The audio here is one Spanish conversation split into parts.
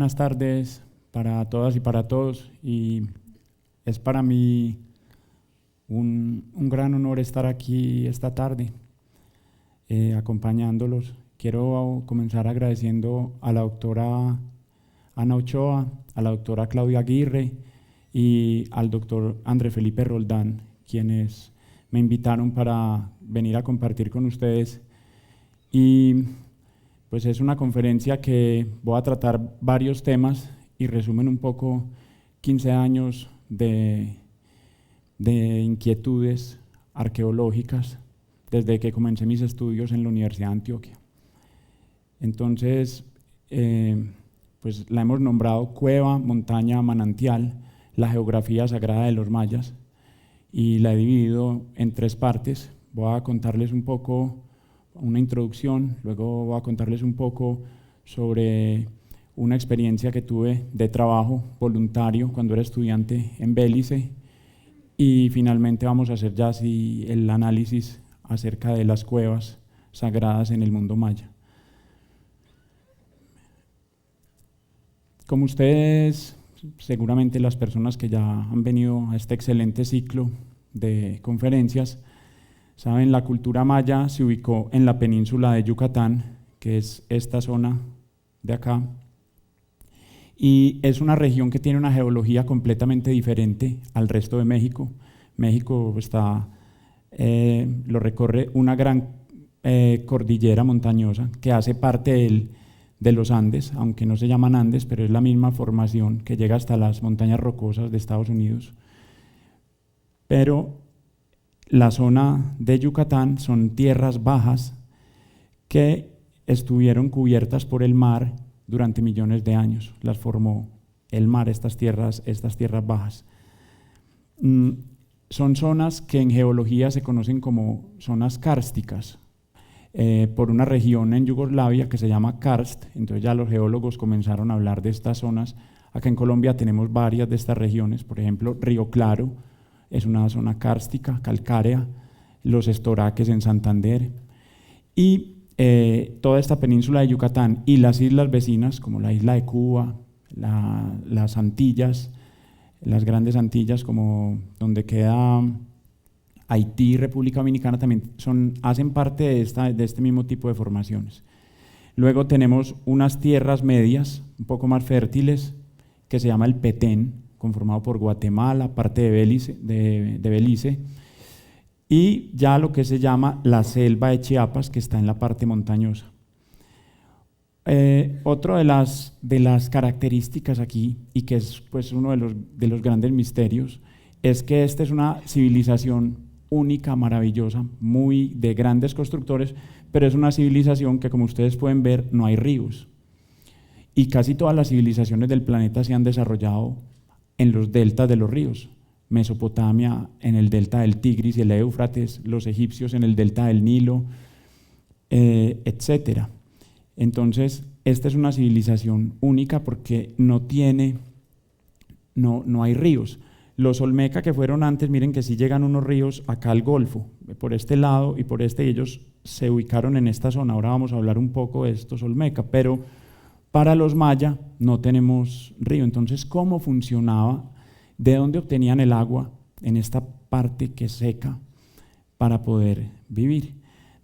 buenas tardes para todas y para todos, y es para mí un gran honor estar aquí esta tarde acompañándolos. Quiero comenzar agradeciendo a la doctora Ana Ochoa, a la doctora Claudia Aguirre y al doctor André Felipe Roldán, quienes me invitaron para venir a compartir con ustedes. Y pues es una conferencia que voy a tratar varios temas y resumen un poco 15 años de inquietudes arqueológicas desde que comencé mis estudios en la Universidad de Antioquia. Entonces, pues la hemos nombrado Cueva, Montaña, Manantial, la geografía sagrada de los mayas, y la he dividido en 3 partes. Voy a contarles un poco una introducción, luego voy a contarles un poco sobre una experiencia que tuve de trabajo voluntario cuando era estudiante en Bélice, y finalmente vamos a hacer ya así el análisis acerca de las cuevas sagradas en el mundo maya. Como ustedes, seguramente las personas que ya han venido a este excelente ciclo de conferencias, saben, la cultura maya se ubicó en la península de Yucatán, que es esta zona de acá, y es una región que tiene una geología completamente diferente al resto de México. México lo recorre una gran cordillera montañosa que hace parte de los Andes, aunque no se llaman Andes, pero es la misma formación que llega hasta las montañas rocosas de Estados Unidos. Pero la zona de Yucatán son tierras bajas que estuvieron cubiertas por el mar durante millones de años. Las formó el mar, estas tierras bajas. Son zonas que en geología se conocen como zonas kársticas, por una región en Yugoslavia que se llama Karst. Entonces ya los geólogos comenzaron a hablar de estas zonas. Acá en Colombia tenemos varias de estas regiones, por ejemplo, Río Claro es una zona kárstica, calcárea, los estoraques en Santander, y toda esta península de Yucatán y las islas vecinas, como la isla de Cuba, las Antillas, las grandes Antillas, como donde queda Haití, República Dominicana, también hacen parte de este mismo tipo de formaciones. Luego tenemos unas tierras medias, un poco más fértiles, que se llama el Petén, conformado por Guatemala, parte de Belice, y ya lo que se llama la selva de Chiapas, que está en la parte montañosa. Otro de las características aquí, y que es pues uno de los grandes misterios, es que esta es una civilización única, maravillosa, muy de grandes constructores, pero es una civilización que, como ustedes pueden ver, no hay ríos. Y casi todas las civilizaciones del planeta se han desarrollado en los deltas de los ríos. Mesopotamia en el delta del Tigris y el Éufrates, los egipcios en el delta del Nilo, etcétera. Entonces, esta es una civilización única porque no hay ríos. Los Olmeca que fueron antes, miren que sí llegan unos ríos acá al Golfo, por este lado y por este, ellos se ubicaron en esta zona. Ahora vamos a hablar un poco de estos Olmeca, pero para los maya no tenemos río. Entonces, ¿cómo funcionaba? ¿De dónde obtenían el agua en esta parte que es seca para poder vivir?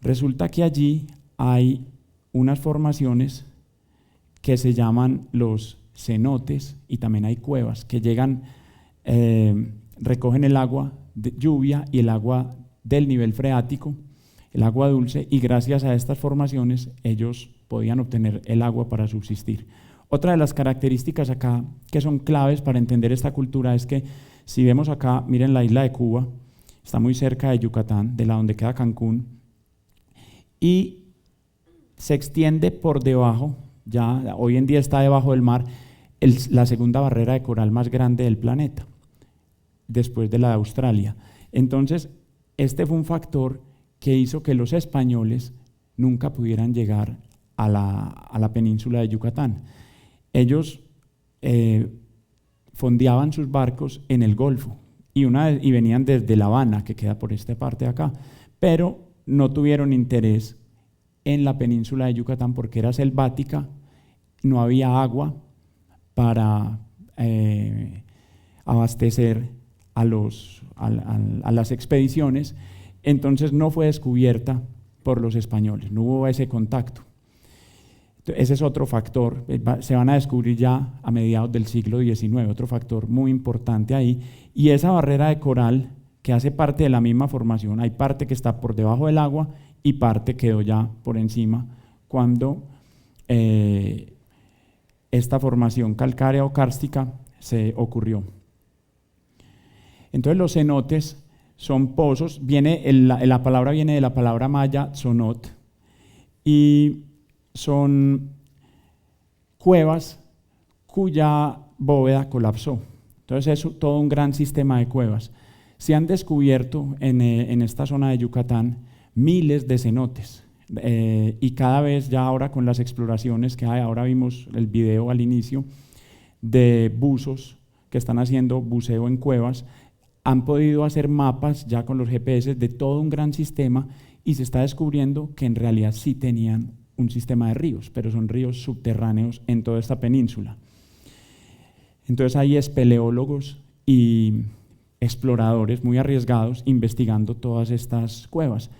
Resulta que allí hay unas formaciones que se llaman los cenotes, y también hay cuevas que llegan, recogen el agua de lluvia y el agua del nivel freático, el agua dulce, y gracias a estas formaciones ellos podían obtener el agua para subsistir. Otra de las características acá que son claves para entender esta cultura es que, si vemos acá, miren la isla de Cuba, está muy cerca de Yucatán, de la donde queda Cancún, y se extiende por debajo, ya hoy en día está debajo del mar, la segunda barrera de coral más grande del planeta, después de la de Australia. Entonces, este fue un factor que hizo que los españoles nunca pudieran llegar a la península de Yucatán. Ellos fondeaban sus barcos en el Golfo y venían desde La Habana, que queda por esta parte de acá, pero no tuvieron interés en la península de Yucatán porque era selvática, no había agua, para abastecer a las expediciones. Entonces no fue descubierta por los españoles, no hubo ese contacto. Ese es otro factor, se van a descubrir ya a mediados del siglo XIX, otro factor muy importante ahí. Y esa barrera de coral que hace parte de la misma formación, hay parte que está por debajo del agua y parte quedó ya por encima cuando esta formación calcárea o kárstica se ocurrió. Entonces los cenotes son pozos, la palabra viene de la palabra maya sonot, y son cuevas cuya bóveda colapsó. Entonces es todo un gran sistema de cuevas. Se han descubierto en esta zona de Yucatán miles de cenotes, y cada vez ya ahora con las exploraciones que hay, ahora vimos el video al inicio de buzos que están haciendo buceo en cuevas, han podido hacer mapas ya con los GPS de todo un gran sistema y se está descubriendo que en realidad sí tenían un sistema de ríos, pero son ríos subterráneos en toda esta península. Entonces hay espeleólogos y exploradores muy arriesgados investigando todas estas cuevas.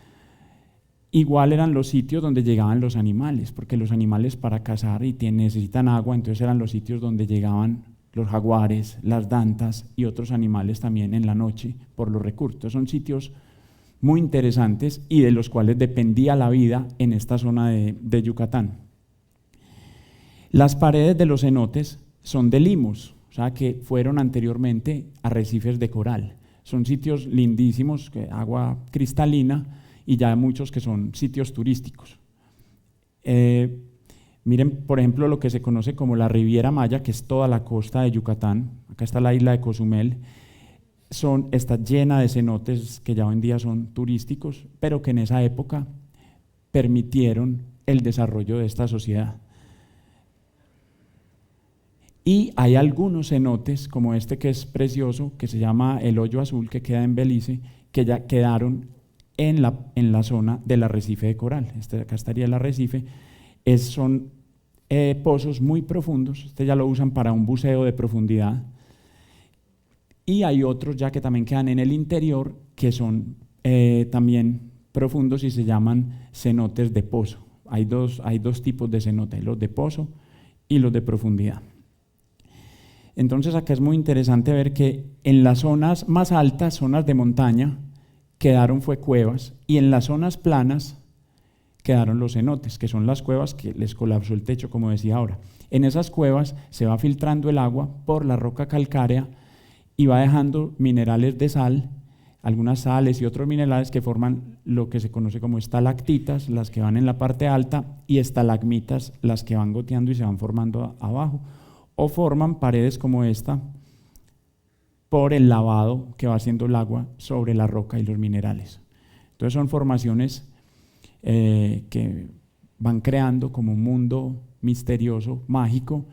Igual eran los sitios donde llegaban los animales, porque los animales para cazar necesitan agua, entonces eran los sitios donde llegaban los jaguares, las dantas y otros animales también en la noche por los recursos. Son sitios muy interesantes y de los cuales dependía la vida en esta zona de Yucatán. Las paredes de los cenotes son de limos, o sea que fueron anteriormente arrecifes de coral. Son sitios lindísimos, agua cristalina, y ya muchos que son sitios turísticos. Miren, por ejemplo, lo que se conoce como la Riviera Maya, que es toda la costa de Yucatán. Acá está la isla de Cozumel. Está llena de cenotes que ya hoy en día son turísticos, pero que en esa época permitieron el desarrollo de esta sociedad. Y hay algunos cenotes, como este que es precioso, que se llama El Hoyo Azul, que queda en Belice, que ya quedaron en la zona del arrecife de coral. Acá estaría el arrecife. Son pozos muy profundos, ya lo usan para un buceo de profundidad. Y hay otros ya que también quedan en el interior, que son también profundos y se llaman cenotes de pozo. Hay dos tipos de cenotes, los de pozo y los de profundidad. Entonces acá es muy interesante ver que en las zonas más altas, zonas de montaña, fue cuevas, y en las zonas planas quedaron los cenotes, que son las cuevas que les colapsó el techo, como decía ahora. En esas cuevas se va filtrando el agua por la roca calcárea y va dejando minerales de sal, algunas sales y otros minerales que forman lo que se conoce como estalactitas, las que van en la parte alta, y estalagmitas, las que van goteando y se van formando abajo, o forman paredes como esta por el lavado que va haciendo el agua sobre la roca y los minerales. Entonces son formaciones que van creando como un mundo misterioso, mágico,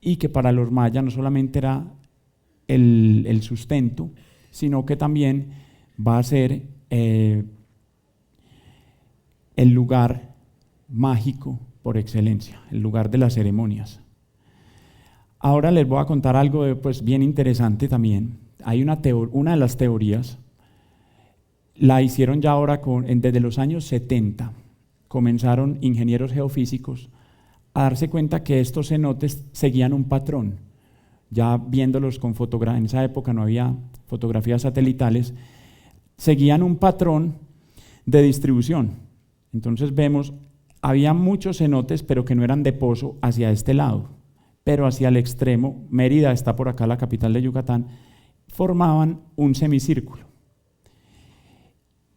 y que para los mayas no solamente era el sustento, sino que también va a ser el lugar mágico por excelencia, el lugar de las ceremonias. Ahora les voy a contar algo bien interesante también. Hay una de las teorías, la hicieron ya ahora desde los años 70, comenzaron ingenieros geofísicos a darse cuenta que estos cenotes seguían un patrón, ya viéndolos con fotografías, en esa época no había fotografías satelitales, seguían un patrón de distribución. Entonces vemos, había muchos cenotes, pero que no eran de pozo hacia este lado, pero hacia el extremo, Mérida está por acá, la capital de Yucatán, formaban un semicírculo.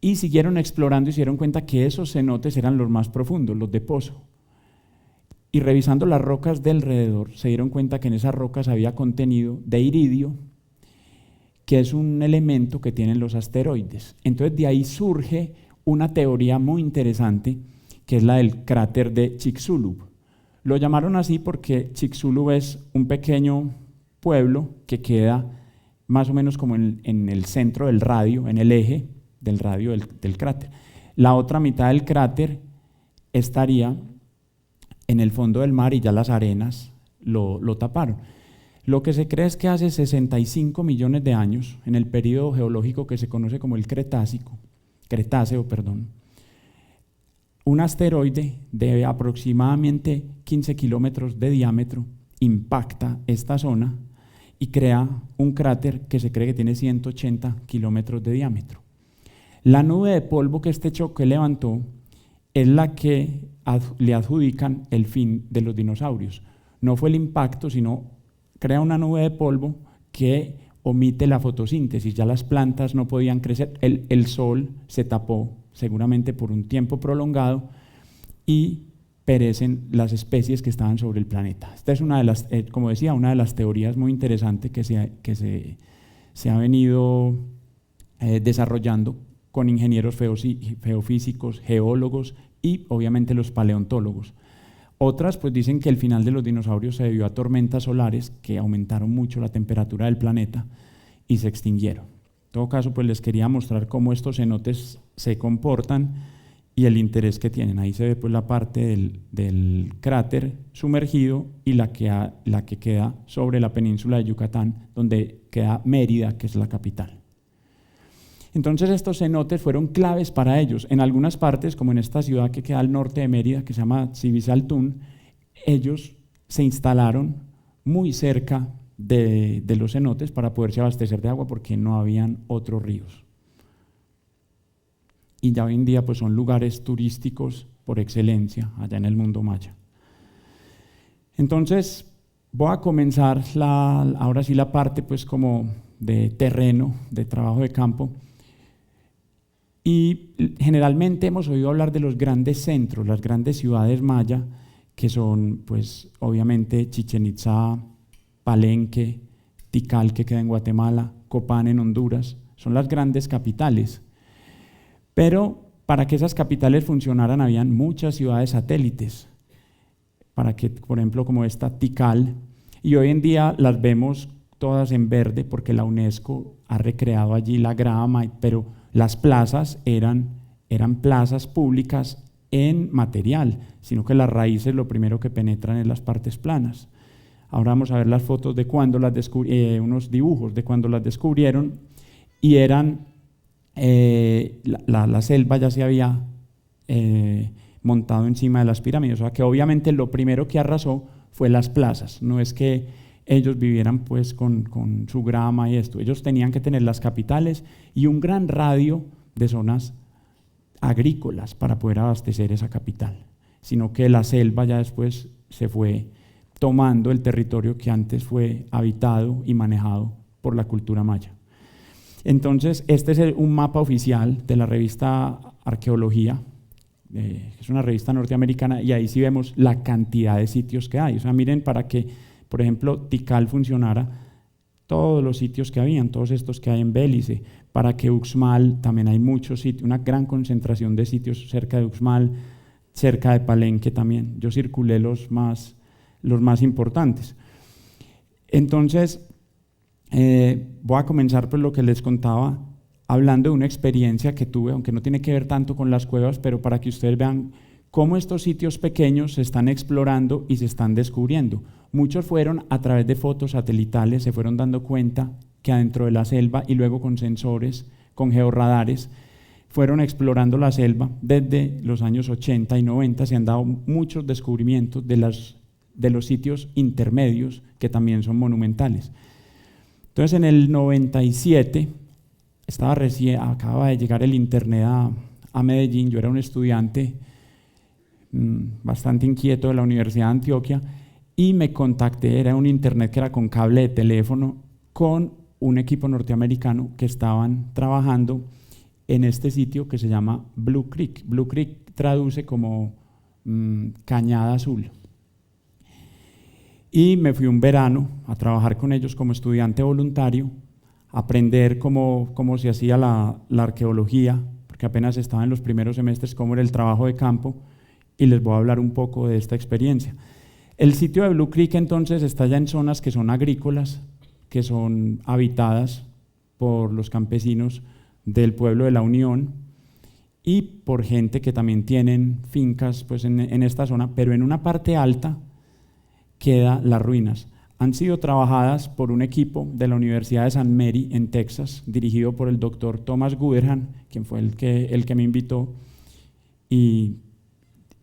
Y siguieron explorando y se dieron cuenta que esos cenotes eran los más profundos, los de pozo. Y revisando las rocas de alrededor, se dieron cuenta que en esas rocas había contenido de iridio, que es un elemento que tienen los asteroides. Entonces de ahí surge una teoría muy interesante, que es la del cráter de Chicxulub. Lo llamaron así porque Chicxulub es un pequeño pueblo que queda más o menos como en el centro del radio, en el eje del radio del cráter. La otra mitad del cráter estaría en el fondo del mar y ya las arenas lo taparon. Lo que se cree es que hace 65 millones de años, en el período geológico que se conoce como el Cretáceo, un asteroide de aproximadamente 15 kilómetros de diámetro impacta esta zona y crea un cráter que se cree que tiene 180 kilómetros de diámetro. La nube de polvo que este choque levantó es la que le adjudican el fin de los dinosaurios. No fue el impacto, sino crea una nube de polvo que omite la fotosíntesis. Ya las plantas no podían crecer, el sol se tapó seguramente por un tiempo prolongado y perecen las especies que estaban sobre el planeta. Esta es una de las, como decía, una de las teorías muy interesantes que se ha venido desarrollando con ingenieros geofísicos, geólogos y obviamente los paleontólogos. Otras pues dicen que el final de los dinosaurios se debió a tormentas solares que aumentaron mucho la temperatura del planeta y se extinguieron. En todo caso, pues les quería mostrar cómo estos cenotes se comportan y el interés que tienen. Ahí se ve pues la parte del cráter sumergido y la que queda sobre la península de Yucatán, donde queda Mérida, que es la capital. Entonces estos cenotes fueron claves para ellos. En algunas partes, como en esta ciudad que queda al norte de Mérida, que se llama Cibizaltún, ellos se instalaron muy cerca de los cenotes para poderse abastecer de agua porque no habían otros ríos. Y ya hoy en día pues son lugares turísticos por excelencia allá en el mundo maya. Entonces voy a comenzar ahora sí la parte pues como de terreno, de trabajo de campo. Y generalmente hemos oído hablar de los grandes centros, las grandes ciudades maya, que son pues obviamente Chichén Itzá, Palenque, Tikal, que queda en Guatemala, Copán en Honduras, son las grandes capitales. Pero para que esas capitales funcionaran habían muchas ciudades satélites, para que, por ejemplo, como esta Tikal, y hoy en día las vemos todas en verde porque la UNESCO ha recreado allí la grama, pero las plazas eran plazas públicas en material, sino que las raíces lo primero que penetran es las partes planas. Ahora vamos a ver las fotos de cuando las unos dibujos de cuando las descubrieron y eran, la selva ya se había montado encima de las pirámides, o sea que obviamente lo primero que arrasó fue las plazas, no es que ellos vivieran pues con su grama y esto, ellos tenían que tener las capitales y un gran radio de zonas agrícolas para poder abastecer esa capital, sino que la selva ya después se fue tomando el territorio que antes fue habitado y manejado por la cultura maya. Entonces este es un mapa oficial de la revista Arqueología, es una revista norteamericana, y ahí sí vemos la cantidad de sitios que hay. O sea, miren, para que, por ejemplo, Tikal funcionara, todos los sitios que habían, todos estos que hay en Bélice. Para que Uxmal, también hay muchos sitios, una gran concentración de sitios cerca de Uxmal, cerca de Palenque también. Yo circulé los más importantes. Entonces, voy a comenzar por lo que les contaba, hablando de una experiencia que tuve, aunque no tiene que ver tanto con las cuevas, pero para que ustedes vean cómo estos sitios pequeños se están explorando y se están descubriendo. Muchos fueron a través de fotos satelitales, se fueron dando cuenta que adentro de la selva y luego con sensores, con georradares, fueron explorando la selva. Desde los años 80 y 90 se han dado muchos descubrimientos de los sitios intermedios que también son monumentales. Entonces en el 97, acababa de llegar el internet a Medellín, yo era un estudiante bastante inquieto de la Universidad de Antioquia y me contacté, era un internet que era con cable de teléfono, con un equipo norteamericano que estaban trabajando en este sitio que se llama Blue Creek. Blue Creek traduce como cañada azul. Y me fui un verano a trabajar con ellos como estudiante voluntario, a aprender cómo se hacía la arqueología, porque apenas estaba en los primeros semestres, cómo era el trabajo de campo, y les voy a hablar un poco de esta experiencia. El sitio de Blue Creek entonces está ya en zonas que son agrícolas, que son habitadas por los campesinos del pueblo de La Unión y por gente que también tienen fincas pues, en esta zona, pero en una parte alta quedan las ruinas. han sido trabajadas por un equipo de la Universidad de San Mary en Texas, dirigido por el doctor Thomas Guderhan, quien fue el que me invitó, y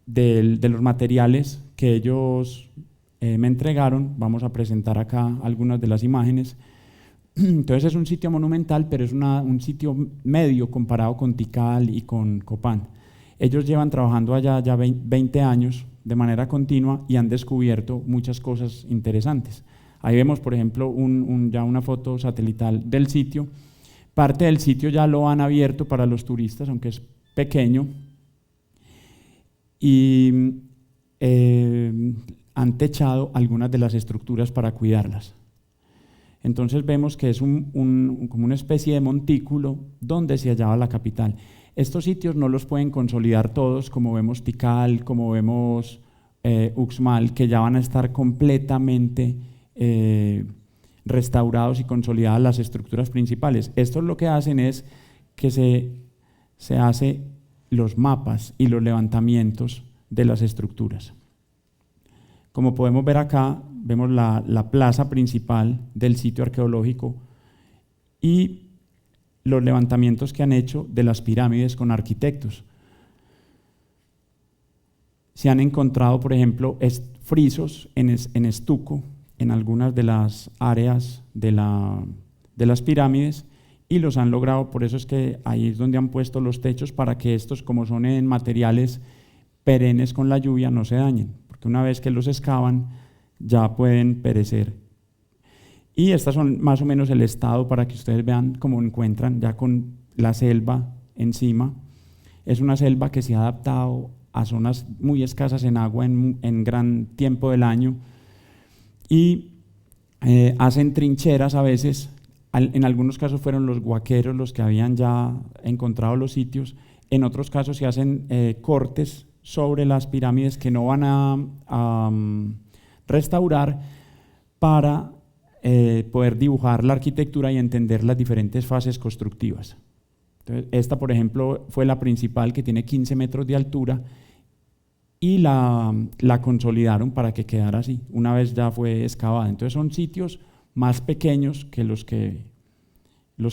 de los materiales que ellos me entregaron, vamos a presentar acá algunas de las imágenes. Entonces es un sitio monumental, pero es un sitio medio comparado con Tikal y con Copán. Ellos llevan trabajando allá ya 20 años de manera continua y han descubierto muchas cosas interesantes. Ahí vemos, por ejemplo, ya una foto satelital del sitio. Parte del sitio ya lo han abierto para los turistas, aunque es pequeño. Y han techado algunas de las estructuras para cuidarlas. Entonces vemos que es como una especie de montículo donde se hallaba la capital. Estos sitios no los pueden consolidar todos, como vemos Tikal, como vemos Uxmal, que ya van a estar completamente restaurados y consolidadas las estructuras principales. Esto lo que hacen es que se hace los mapas y los levantamientos de las estructuras. Como podemos ver acá, vemos la plaza principal del sitio arqueológico y los levantamientos que han hecho de las pirámides con arquitectos. Se han encontrado, por ejemplo, frisos en estuco en algunas de las áreas de las pirámides y los han logrado, por eso es que ahí es donde han puesto los techos para que estos, como son en materiales perennes con la lluvia, no se dañen, porque una vez que los excavan ya pueden perecer. Y estas son más o menos el estado para que ustedes vean cómo encuentran ya con la selva encima. Es una selva que se ha adaptado a zonas muy escasas en agua en gran tiempo del año y hacen trincheras a veces. En algunos casos fueron los guaqueros los que habían ya encontrado los sitios, en otros casos se hacen cortes sobre las pirámides que no van a restaurar para poder dibujar la arquitectura y entender las diferentes fases constructivas. Entonces, esta, por ejemplo, fue la principal, que tiene 15 metros de altura, y la consolidaron para que quedara así, una vez ya fue excavada. Entonces son sitios más pequeños que los que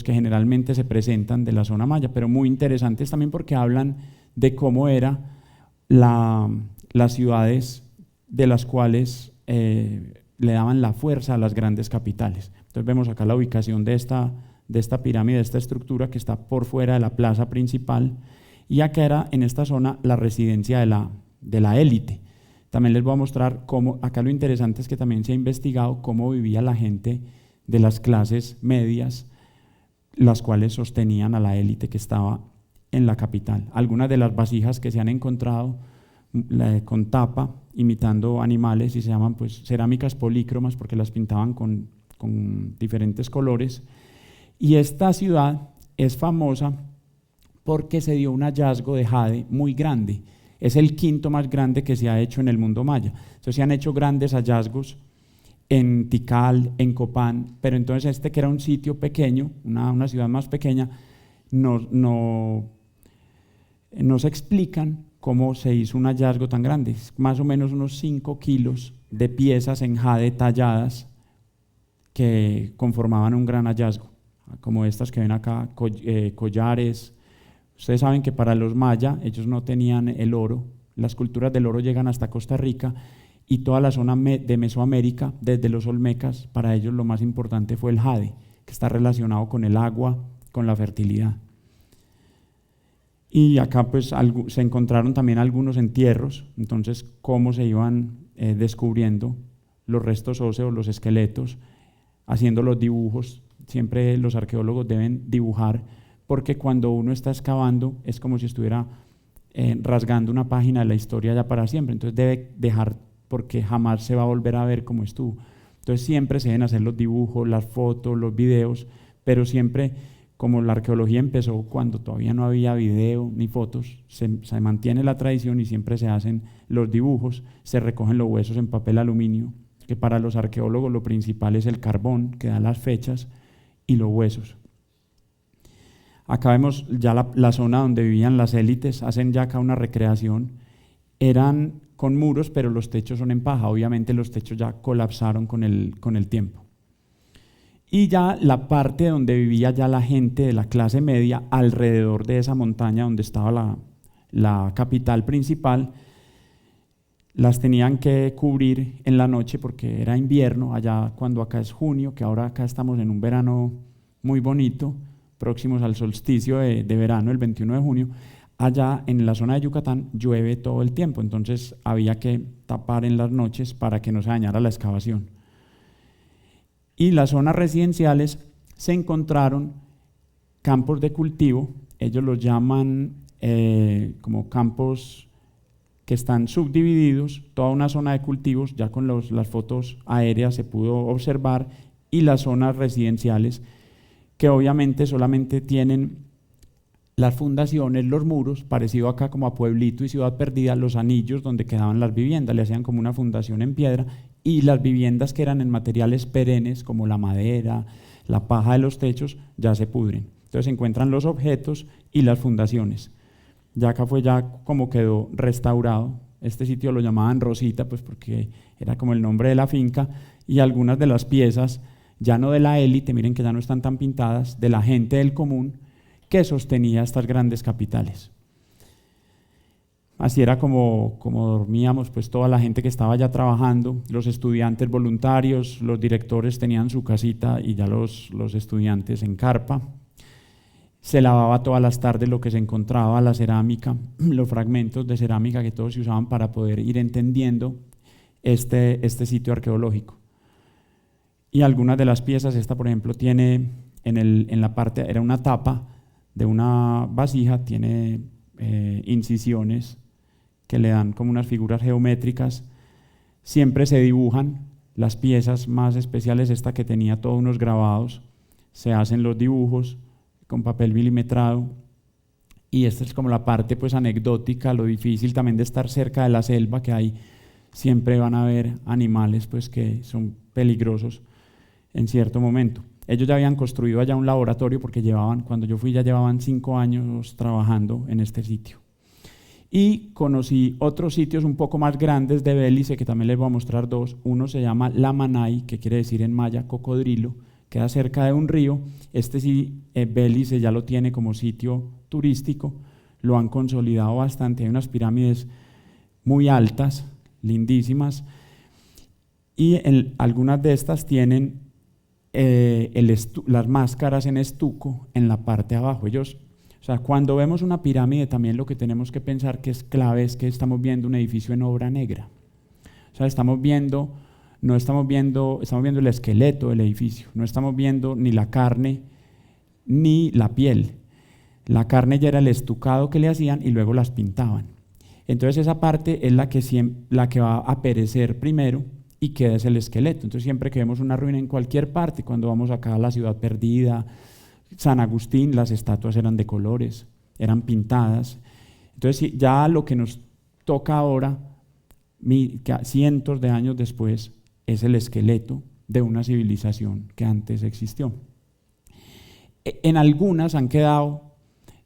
generalmente se presentan de la zona maya, pero muy interesantes también porque hablan de cómo era las ciudades de las cuales le daban la fuerza a las grandes capitales. Entonces vemos acá la ubicación de esta pirámide, de esta estructura que está por fuera de la plaza principal, y acá era en esta zona la residencia de la élite. También les voy a mostrar cómo, acá lo interesante es que también se ha investigado cómo vivía la gente de las clases medias, las cuales sostenían a la élite que estaba en la capital. Algunas de las vasijas que se han encontrado con tapa, imitando animales, y se llaman pues cerámicas polícromas porque las pintaban con diferentes colores. Y esta ciudad es famosa porque se dio un hallazgo de jade muy grande. Es el quinto más grande que se ha hecho en el mundo maya. Entonces se han hecho grandes hallazgos en Tikal, en Copán, pero entonces que era un sitio pequeño, una ciudad más pequeña, no se explican cómo se hizo un hallazgo tan grande. Más o menos unos 5 kilos de piezas en jade talladas que conformaban un gran hallazgo, como estas que ven acá, collares. Ustedes saben que para los maya ellos no tenían el oro, las culturas del oro llegan hasta Costa Rica y toda la zona de Mesoamérica, desde los olmecas, para ellos lo más importante fue el jade, que está relacionado con el agua, con la fertilidad. Y acá pues se encontraron también algunos entierros, entonces cómo se iban descubriendo los restos óseos, los esqueletos, haciendo los dibujos. Siempre los arqueólogos deben dibujar, porque cuando uno está excavando es como si estuviera rasgando una página de la historia ya para siempre, entonces debe dejar, porque jamás se va a volver a ver cómo estuvo. Entonces siempre se deben hacer los dibujos, las fotos, los videos, pero siempre, como la arqueología empezó cuando todavía no había video ni fotos, se mantiene la tradición y siempre se hacen los dibujos, se recogen los huesos en papel aluminio, que para los arqueólogos lo principal es el carbón, que da las fechas, y los huesos. Acá vemos ya la zona donde vivían las élites, hacen ya acá una recreación. Eran con muros, pero los techos son en paja. Obviamente los techos ya colapsaron con el tiempo. Y ya la parte donde vivía ya la gente de la clase media, alrededor de esa montaña donde estaba la capital principal, las tenían que cubrir en la noche porque era invierno, allá cuando acá es junio, que ahora acá estamos en un verano muy bonito, próximos al solsticio de verano, el 21 de junio, allá en la zona de Yucatán llueve todo el tiempo, entonces había que tapar en las noches para que no se dañara la excavación. Y las zonas residenciales se encontraron campos de cultivo, ellos los llaman como campos que están subdivididos, toda una zona de cultivos, ya con las fotos aéreas se pudo observar, y las zonas residenciales, que obviamente solamente tienen las fundaciones, los muros, parecido acá como a Pueblito y Ciudad Perdida, los anillos donde quedaban las viviendas, le hacían como una fundación en piedra, y las viviendas que eran en materiales perennes, como la madera, la paja de los techos, ya se pudren. Entonces se encuentran los objetos y las fundaciones. Ya acá fue ya como quedó restaurado. Este sitio lo llamaban Rosita, pues porque era como el nombre de la finca, y algunas de las piezas, ya no de la élite, miren que ya no están tan pintadas, de la gente del común que sostenía estas grandes capitales. Así era como dormíamos, pues toda la gente que estaba ya trabajando, los estudiantes voluntarios, los directores tenían su casita y ya los estudiantes en carpa. Se lavaba todas las tardes lo que se encontraba, la cerámica, los fragmentos de cerámica que todos se usaban para poder ir entendiendo este sitio arqueológico. Y algunas de las piezas, esta por ejemplo tiene en la parte, era una tapa de una vasija, tiene incisiones que le dan como unas figuras geométricas. Siempre se dibujan las piezas más especiales, esta que tenía todos unos grabados, se hacen los dibujos con papel milimetrado, y esta es como la parte pues anecdótica, lo difícil también de estar cerca de la selva, que ahí siempre van a haber animales pues que son peligrosos en cierto momento. Ellos ya habían construido allá un laboratorio porque cuando yo fui ya llevaban 5 años trabajando en este sitio. Y conocí otros sitios un poco más grandes de Bélice, que también les voy a mostrar dos. Uno se llama Lamanay, que quiere decir en maya cocodrilo, queda cerca de un río. Este sí, Bélice ya lo tiene como sitio turístico, lo han consolidado bastante, hay unas pirámides muy altas, lindísimas, y algunas de estas tienen las máscaras en estuco en la parte de abajo. O sea, cuando vemos una pirámide también lo que tenemos que pensar que es clave es que estamos viendo un edificio en obra negra. O sea, estamos viendo el esqueleto del edificio, no estamos viendo ni la carne ni la piel. La carne ya era el estucado que le hacían y luego las pintaban. Entonces esa parte es la que va a perecer primero y queda es el esqueleto. Entonces siempre que vemos una ruina en cualquier parte, cuando vamos acá a la Ciudad Perdida, San Agustín, las estatuas eran de colores, eran pintadas. Entonces ya lo que nos toca ahora, cientos de años después, es el esqueleto de una civilización que antes existió. En algunas han quedado,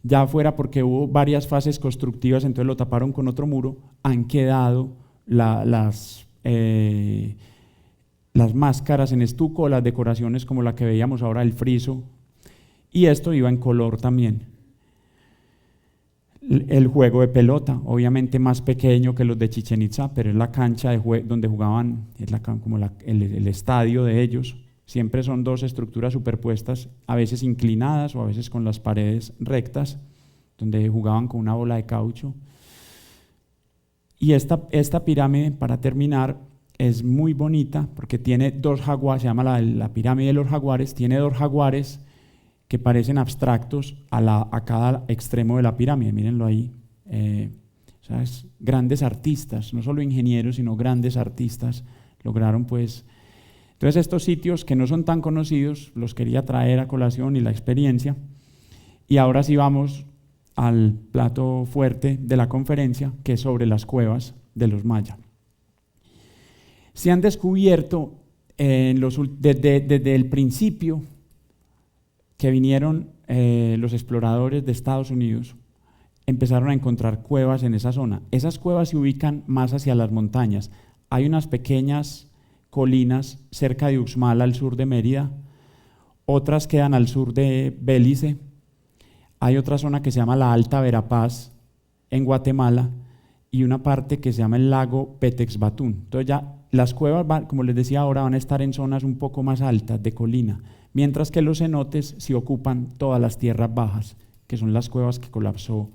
ya fuera porque hubo varias fases constructivas, entonces lo taparon con otro muro, han quedado las máscaras en estuco, las decoraciones como la que veíamos ahora, el friso, y esto iba en color también. El juego de pelota, obviamente más pequeño que los de Chichén Itzá, pero es la cancha donde jugaban, es como el estadio de ellos. Siempre son dos estructuras superpuestas, a veces inclinadas o a veces con las paredes rectas, donde jugaban con una bola de caucho. Y esta pirámide, para terminar, es muy bonita porque tiene 2 jaguares, se llama la pirámide de los jaguares, tiene 2 jaguares que parecen abstractos a cada extremo de la pirámide, mírenlo ahí. Grandes artistas, no solo ingenieros, sino grandes artistas lograron pues. Entonces estos sitios que no son tan conocidos, los quería traer a colación y la experiencia. Y ahora sí vamos al plato fuerte de la conferencia, que es sobre las cuevas de los mayas. Se han descubierto desde el principio que vinieron los exploradores de Estados Unidos, empezaron a encontrar cuevas en esa zona. Esas cuevas se ubican más hacia las montañas. Hay unas pequeñas colinas cerca de Uxmal, al sur de Mérida, otras quedan al sur de Bélice, hay otra zona que se llama la Alta Verapaz en Guatemala y una parte que se llama el lago Petexbatún. Entonces ya las cuevas, como les decía ahora, van a estar en zonas un poco más altas de colina, mientras que los cenotes sí ocupan todas las tierras bajas, que son las cuevas que colapsó.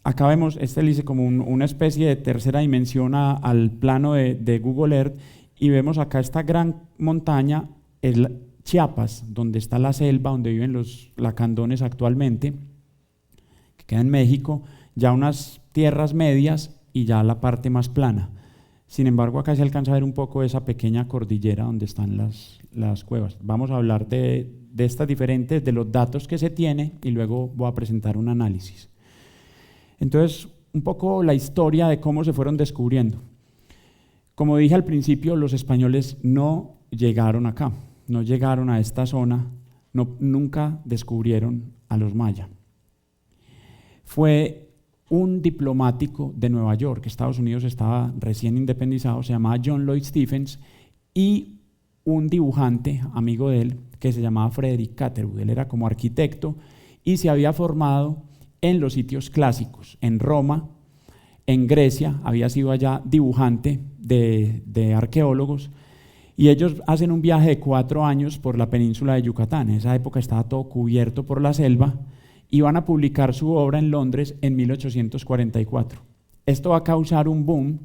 Acá vemos, le dice como una especie de tercera dimensión al plano de Google Earth, y vemos acá esta gran montaña, es Chiapas, donde está la selva, donde viven los lacandones actualmente, que queda en México, ya unas tierras medias y ya la parte más plana. Sin embargo, acá se alcanza a ver un poco esa pequeña cordillera donde están las cuevas. Vamos a hablar de estas diferentes, de los datos que se tiene, y luego voy a presentar un análisis. Entonces, un poco la historia de cómo se fueron descubriendo. Como dije al principio, los españoles no llegaron acá, no llegaron a esta zona, nunca descubrieron a los mayas. Fue un diplomático de Nueva York, Estados Unidos estaba recién independizado, se llamaba John Lloyd Stephens, y un dibujante, amigo de él, que se llamaba Frederick Catherwood. Él era como arquitecto y se había formado en los sitios clásicos, en Roma, en Grecia, había sido allá dibujante de arqueólogos, y ellos hacen un viaje de 4 años por la península de Yucatán. En esa época estaba todo cubierto por la selva, y van a publicar su obra en Londres en 1844. Esto va a causar un boom,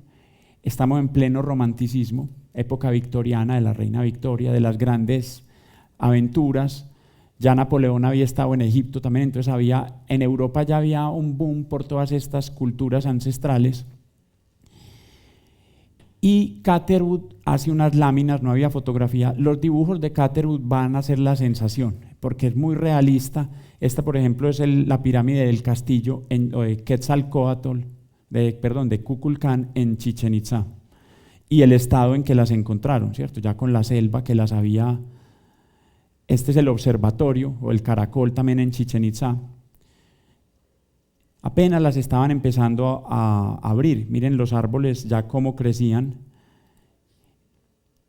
estamos en pleno romanticismo, época victoriana de la reina Victoria, de las grandes aventuras. Ya Napoleón había estado en Egipto también, entonces en Europa ya había un boom por todas estas culturas ancestrales. Y Catherwood hace unas láminas, no había fotografía. Los dibujos de Catherwood van a ser la sensación, porque es muy realista. Esta, por ejemplo, es la pirámide del castillo de Quetzalcóatl, de Kukulcán en Chichén Itzá, y el estado en que las encontraron, ¿cierto? Ya con la selva que las había. Este es el observatorio o el caracol también en Chichén Itzá. Apenas las estaban empezando a abrir. Miren los árboles ya cómo crecían.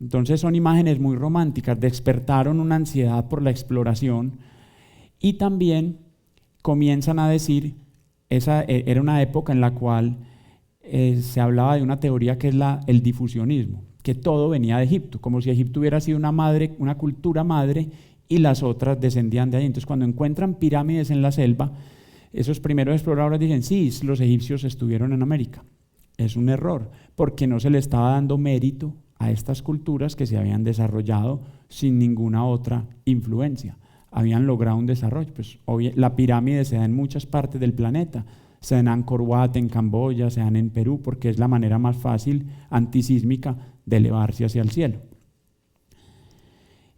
Entonces son imágenes muy románticas, despertaron una ansiedad por la exploración, y también comienzan a decir, era una época en la cual se hablaba de una teoría que es el difusionismo, que todo venía de Egipto, como si Egipto hubiera sido una cultura madre y las otras descendían de ahí. Entonces, cuando encuentran pirámides en la selva, esos primeros exploradores dicen, sí, los egipcios estuvieron en América. Es un error, porque no se le estaba dando mérito a estas culturas que se habían desarrollado sin ninguna otra influencia. Habían logrado un desarrollo. Pues, la pirámide se da en muchas partes del planeta, se da en Angkor Wat, en Camboya, se dan en Perú, porque es la manera más fácil, antisísmica, de elevarse hacia el cielo.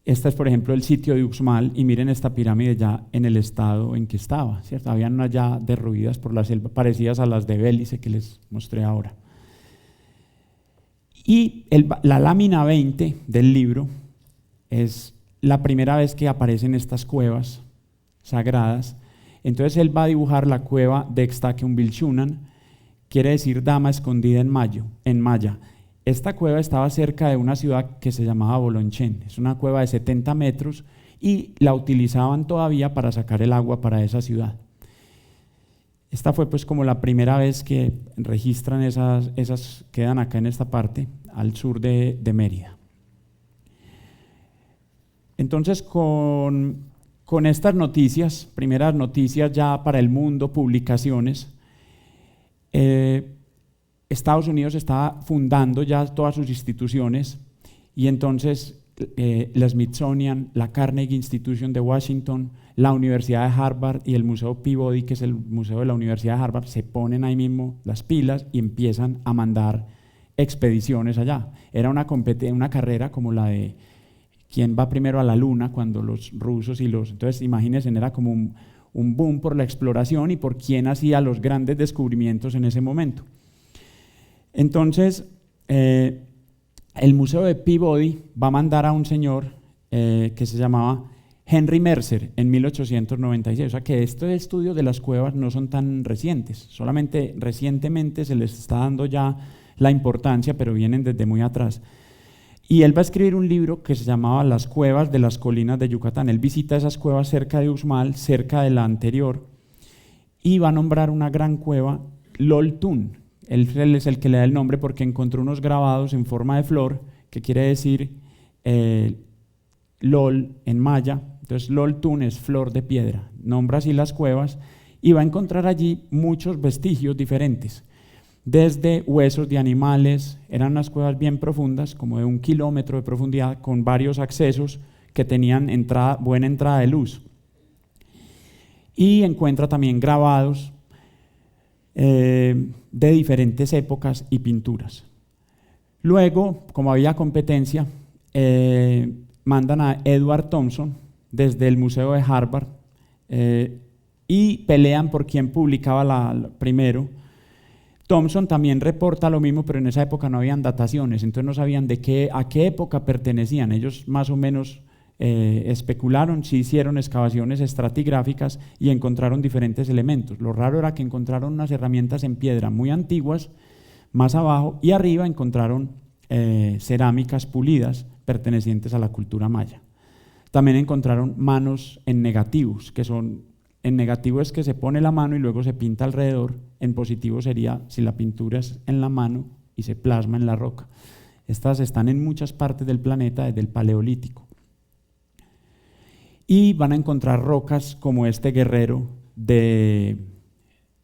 Este es, por ejemplo, el sitio de Uxmal, y miren esta pirámide ya en el estado en que estaba, ¿cierto? Habían unas ya derruidas por la selva, parecidas a las de Bélice que les mostré ahora. Y la lámina 20 del libro es la primera vez que aparecen estas cuevas sagradas. Entonces él va a dibujar la cueva de Xtaqueumbilchunan, quiere decir dama escondida en maya. Esta cueva estaba cerca de una ciudad que se llamaba Bolonchen, es una cueva de 70 metros y la utilizaban todavía para sacar el agua para esa ciudad. Esta fue pues como la primera vez que registran esas quedan acá en esta parte, al sur de Mérida. Entonces con estas noticias, primeras noticias ya para el mundo, publicaciones, Estados Unidos estaba fundando ya todas sus instituciones, y entonces la Smithsonian, la Carnegie Institution de Washington, la Universidad de Harvard y el Museo Peabody, que es el museo de la Universidad de Harvard, se ponen ahí mismo las pilas y empiezan a mandar expediciones allá. Era una carrera como la de quién va primero a la luna, cuando los rusos entonces imagínense, era como un boom por la exploración y por quién hacía los grandes descubrimientos en ese momento. Entonces, el Museo de Peabody va a mandar a un señor que se llamaba Henry Mercer en 1896. O sea que estos estudios de las cuevas no son tan recientes, solamente recientemente se les está dando ya la importancia, pero vienen desde muy atrás. Y él va a escribir un libro que se llamaba Las cuevas de las colinas de Yucatán. Él visita esas cuevas cerca de Uxmal, cerca de la anterior, y va a nombrar una gran cueva, Loltún. Él es el que le da el nombre porque encontró unos grabados en forma de flor, que quiere decir Lol en maya. Entonces Loltún es flor de piedra. Nombra así las cuevas y va a encontrar allí muchos vestigios diferentes. Desde huesos de animales, eran unas cuevas bien profundas, como de 1 kilómetro de profundidad, con varios accesos que tenían buena entrada de luz. Y encuentra también grabados de diferentes épocas y pinturas. Luego, como había competencia, mandan a Edward Thompson desde el Museo de Harvard y pelean por quién publicaba primero. Thompson también reporta lo mismo, pero en esa época no habían dataciones, entonces no sabían a qué época pertenecían. Ellos más o menos especularon, sí hicieron excavaciones estratigráficas y encontraron diferentes elementos. Lo raro era que encontraron unas herramientas en piedra muy antiguas, más abajo, y arriba encontraron cerámicas pulidas pertenecientes a la cultura maya. También encontraron manos en negativos, en negativo es que se pone la mano y luego se pinta alrededor. En positivo sería si la pintura es en la mano y se plasma en la roca. Estas están en muchas partes del planeta desde el Paleolítico. Y van a encontrar rocas como este guerrero, que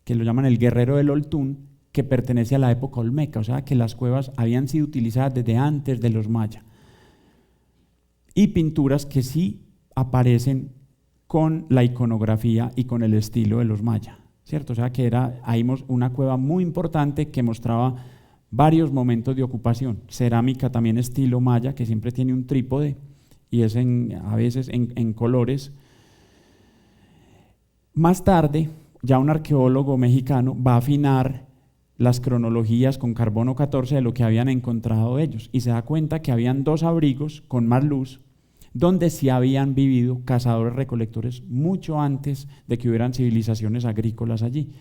lo llaman el guerrero del Oltún, que pertenece a la época olmeca, o sea que las cuevas habían sido utilizadas desde antes de los mayas. Y pinturas que sí aparecen con la iconografía y con el estilo de los mayas, ¿cierto? O sea que ahí una cueva muy importante que mostraba varios momentos de ocupación. Cerámica también estilo maya, que siempre tiene un trípode y es a veces en colores. Más tarde, ya un arqueólogo mexicano va a afinar las cronologías con carbono 14 de lo que habían encontrado ellos y se da cuenta que habían 2 abrigos con más luz donde sí habían vivido cazadores-recolectores mucho antes de que hubieran civilizaciones agrícolas allí.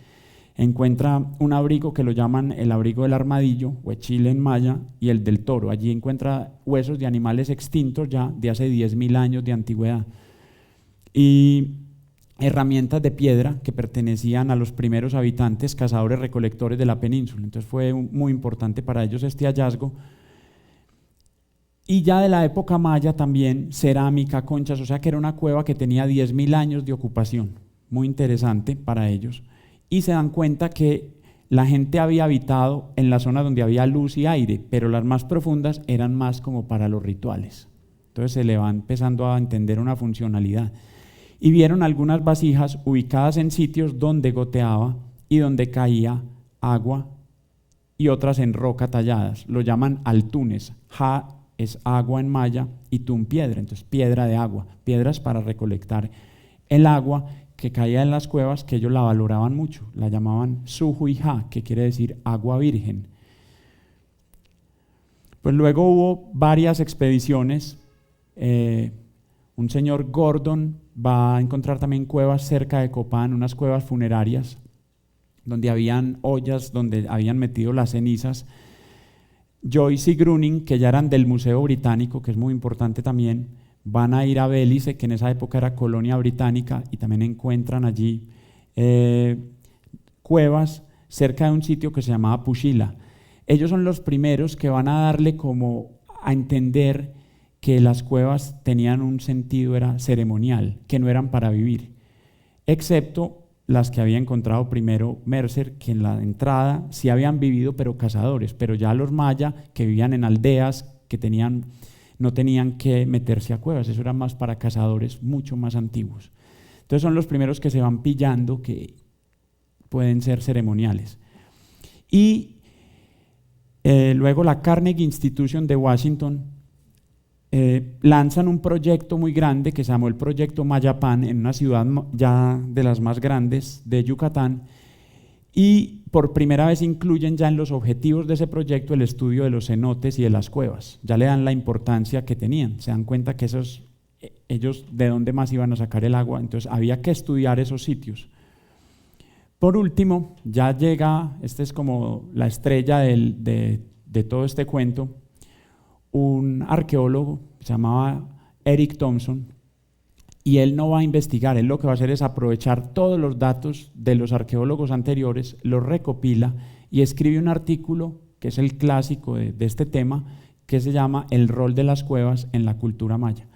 Encuentra un abrigo que lo llaman el abrigo del armadillo, huechile en maya, y el del toro. Allí encuentra huesos de animales extintos ya de hace 10.000 años de antigüedad. Y herramientas de piedra que pertenecían a los primeros habitantes, cazadores-recolectores de la península. Entonces fue muy importante para ellos este hallazgo. Y ya de la época maya también, cerámica, conchas, o sea que era una cueva que tenía 10.000 años de ocupación, muy interesante para ellos. Y se dan cuenta que la gente había habitado en la zona donde había luz y aire, pero las más profundas eran más como para los rituales. Entonces se le va empezando a entender una funcionalidad. Y vieron algunas vasijas ubicadas en sitios donde goteaba y donde caía agua y otras en roca talladas. Lo llaman altunes. Ja es agua en maya y tun piedra, entonces piedra de agua, piedras para recolectar el agua que caía en las cuevas, que ellos la valoraban mucho, la llamaban suhuija, que quiere decir agua virgen. Pues luego hubo varias expediciones, un señor Gordon va a encontrar también cuevas cerca de Copán, unas cuevas funerarias, donde habían ollas, donde habían metido las cenizas. Joyce y Gruning, que ya eran del Museo Británico, que es muy importante también, van a ir a Belice, que en esa época era colonia británica, y también encuentran allí cuevas cerca de un sitio que se llamaba Puchila. Ellos son los primeros que van a darle como a entender que las cuevas tenían un sentido, era ceremonial, que no eran para vivir, excepto las que había encontrado primero Mercer, que en la entrada sí habían vivido, pero cazadores, pero ya los mayas que vivían en aldeas, que no tenían que meterse a cuevas, eso era más para cazadores mucho más antiguos. Entonces son los primeros que se van pillando que pueden ser ceremoniales. Y luego la Carnegie Institution de Washington lanzan un proyecto muy grande que se llamó el Proyecto Mayapán en una ciudad ya de las más grandes de Yucatán, y por primera vez incluyen ya en los objetivos de ese proyecto el estudio de los cenotes y de las cuevas. Ya le dan la importancia que tenían, se dan cuenta que esos ellos de dónde más iban a sacar el agua, entonces había que estudiar esos sitios. Por último, ya llega, esta es como la estrella de todo este cuento, un arqueólogo que se llamaba Eric Thompson, y él no va a investigar, él lo que va a hacer es aprovechar todos los datos de los arqueólogos anteriores, los recopila y escribe un artículo que es el clásico de este tema, que se llama El rol de las cuevas en la cultura maya.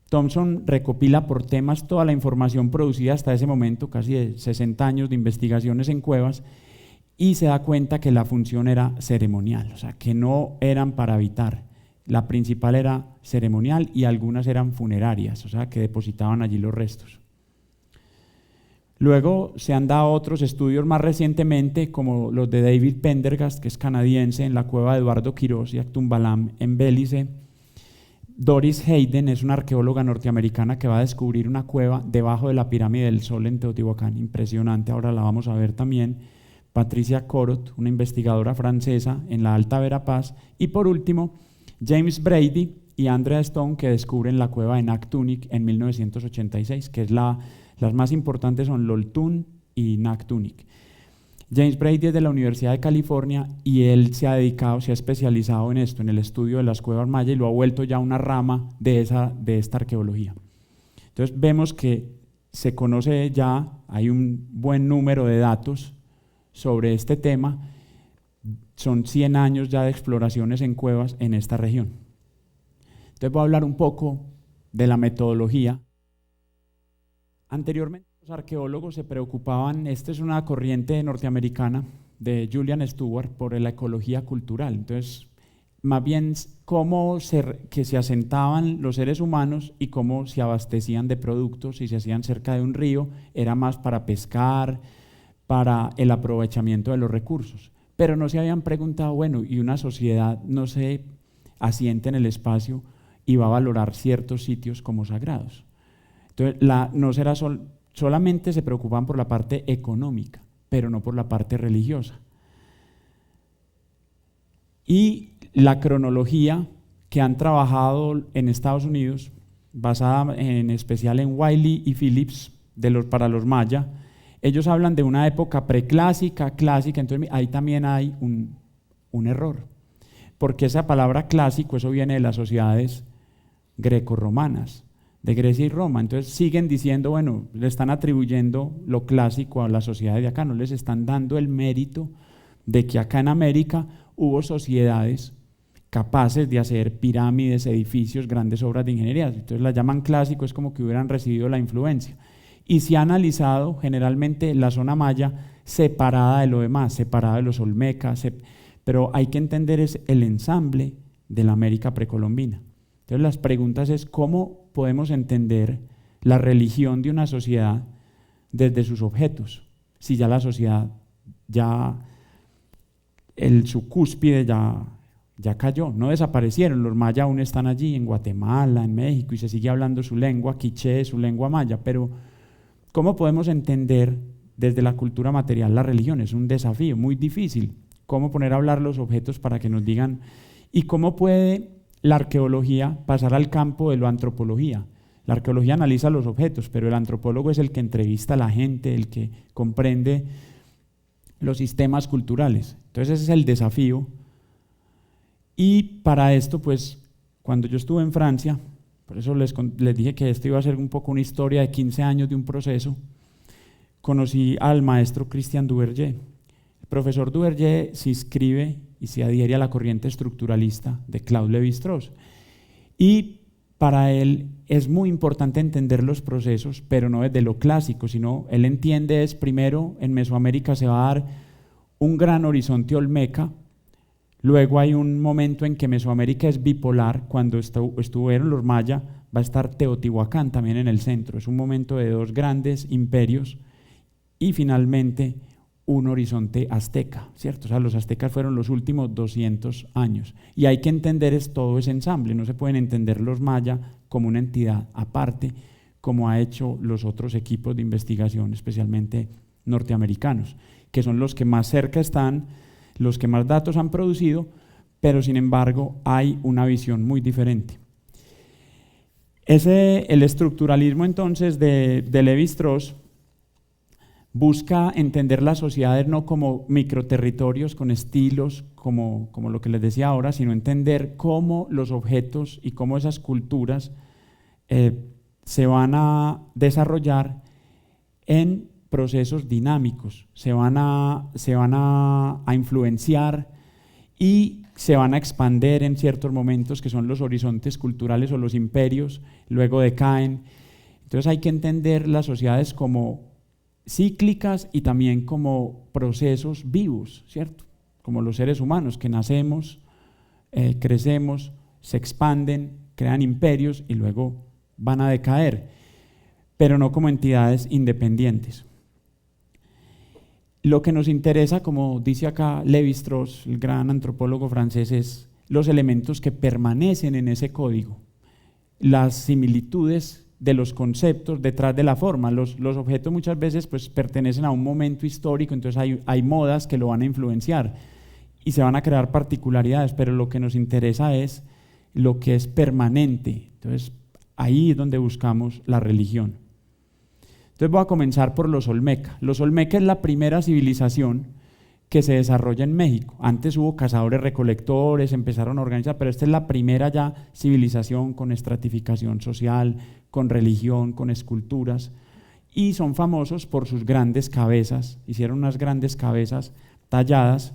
Thompson recopila por temas toda la información producida hasta ese momento, casi de 60 años de investigaciones en cuevas, y se da cuenta que la función era ceremonial, o sea, que no eran para habitar. La principal era ceremonial y algunas eran funerarias, o sea, que depositaban allí los restos. Luego se han dado otros estudios más recientemente, como los de David Pendergast, que es canadiense, en la cueva de Eduardo Quirós y Actumbalam, en Belice. Doris Hayden es una arqueóloga norteamericana que va a descubrir una cueva debajo de la pirámide del Sol en Teotihuacán, impresionante, ahora la vamos a ver también. Patricia Corot, una investigadora francesa en la Alta Verapaz. Y por último, James Brady y Andrea Stone, que descubren la cueva de Naktunik en 1986, que es las más importantes son Loltún y Naktunik. James Brady es de la Universidad de California y él se ha especializado en esto, en el estudio de las cuevas mayas, y lo ha vuelto ya una rama de esta arqueología. Entonces vemos que se conoce ya, hay un buen número de datos sobre este tema. Son 100 años ya de exploraciones en cuevas en esta región. Entonces voy a hablar un poco de la metodología. Anteriormente los arqueólogos se preocupaban, esta es una corriente norteamericana de Julian Stewart, por la ecología cultural. Entonces, más bien cómo que se asentaban los seres humanos y cómo se abastecían de productos, si se hacían cerca de un río, era más para pescar, para el aprovechamiento de los recursos. Pero no se habían preguntado, bueno, y una sociedad no se asienta en el espacio y va a valorar ciertos sitios como sagrados. Entonces, no será solamente se preocupan por la parte económica, pero no por la parte religiosa. Y la cronología que han trabajado en Estados Unidos, basada en especial en Wiley y Phillips, para los mayas, ellos hablan de una época preclásica, clásica, entonces ahí también hay un error, porque esa palabra clásico, eso viene de las sociedades grecorromanas, de Grecia y Roma. Entonces siguen diciendo, bueno, le están atribuyendo lo clásico a la sociedad de acá, no les están dando el mérito de que acá en América hubo sociedades capaces de hacer pirámides, edificios, grandes obras de ingeniería. Entonces la llaman clásico, es como que hubieran recibido la influencia. Y se ha analizado generalmente la zona maya separada de lo demás, separada de los olmecas, pero hay que entender es el ensamble de la América precolombina. Entonces las preguntas es cómo podemos entender la religión de una sociedad desde sus objetos, si ya la sociedad, su cúspide ya cayó, no desaparecieron, los mayas aún están allí en Guatemala, en México, y se sigue hablando su lengua quiché, su lengua maya, pero ¿cómo podemos entender desde la cultura material la religión? Es un desafío muy difícil. ¿Cómo poner a hablar los objetos para que nos digan? ¿Y cómo puede la arqueología pasar al campo de la antropología? La arqueología analiza los objetos, pero el antropólogo es el que entrevista a la gente, el que comprende los sistemas culturales. Entonces ese es el desafío. Y para esto, pues, cuando yo estuve en Francia, por eso les dije que esto iba a ser un poco una historia de 15 años de un proceso, conocí al maestro Christian Duverger. El profesor Duverger se inscribe y se adhiere a la corriente estructuralista de Claude Lévi-Strauss. Y para él es muy importante entender los procesos, pero no desde lo clásico, sino él entiende es primero en Mesoamérica se va a dar un gran horizonte olmeca. Luego hay un momento en que Mesoamérica es bipolar, cuando estuvieron los mayas, va a estar Teotihuacán también en el centro, es un momento de dos grandes imperios, y finalmente un horizonte azteca, ¿cierto? O sea, los aztecas fueron los últimos 200 años, y hay que entender todo ese ensamble, no se pueden entender los mayas como una entidad aparte, como ha hecho los otros equipos de investigación, especialmente norteamericanos, que son los que más cerca están, los que más datos han producido, pero sin embargo hay una visión muy diferente. El estructuralismo entonces de Lévi-Strauss busca entender las sociedades no como microterritorios con estilos, como lo que les decía ahora, sino entender cómo los objetos y cómo esas culturas se van a desarrollar en procesos dinámicos, se van a influenciar y se van a expander en ciertos momentos que son los horizontes culturales o los imperios, luego decaen. Entonces hay que entender las sociedades como cíclicas y también como procesos vivos, ¿cierto? Como los seres humanos que nacemos, crecemos, se expanden, crean imperios y luego van a decaer, pero no como entidades independientes. Lo que nos interesa, como dice acá Lévi-Strauss, el gran antropólogo francés, es los elementos que permanecen en ese código, las similitudes de los conceptos detrás de la forma. Los objetos muchas veces pues, pertenecen a un momento histórico, entonces hay modas que lo van a influenciar y se van a crear particularidades, pero lo que nos interesa es lo que es permanente. Entonces ahí es donde buscamos la religión. Entonces voy a comenzar por los Olmeca. Los Olmeca es la primera civilización que se desarrolla en México. Antes hubo cazadores recolectores, empezaron a organizar, pero esta es la primera ya civilización con estratificación social, con religión, con esculturas, y son famosos por sus grandes cabezas. Hicieron unas grandes cabezas talladas.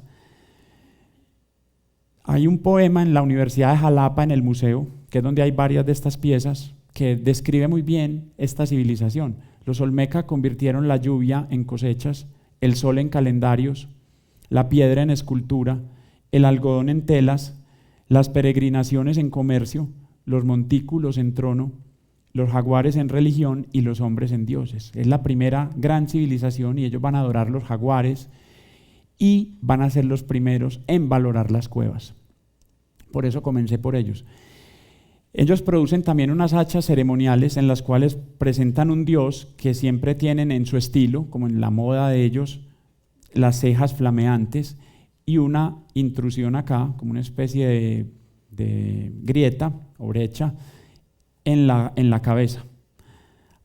Hay un poema en la Universidad de Jalapa, en el museo, que es donde hay varias de estas piezas, que describe muy bien esta civilización. Los Olmeca convirtieron la lluvia en cosechas, el sol en calendarios, la piedra en escultura, el algodón en telas, las peregrinaciones en comercio, los montículos en trono, los jaguares en religión y los hombres en dioses. Es la primera gran civilización y ellos van a adorar los jaguares y van a ser los primeros en valorar las cuevas. Por eso comencé por ellos. Ellos producen también unas hachas ceremoniales en las cuales presentan un dios que siempre tienen en su estilo, como en la moda de ellos, las cejas flameantes y una intrusión acá, como una especie de grieta o brecha en la cabeza.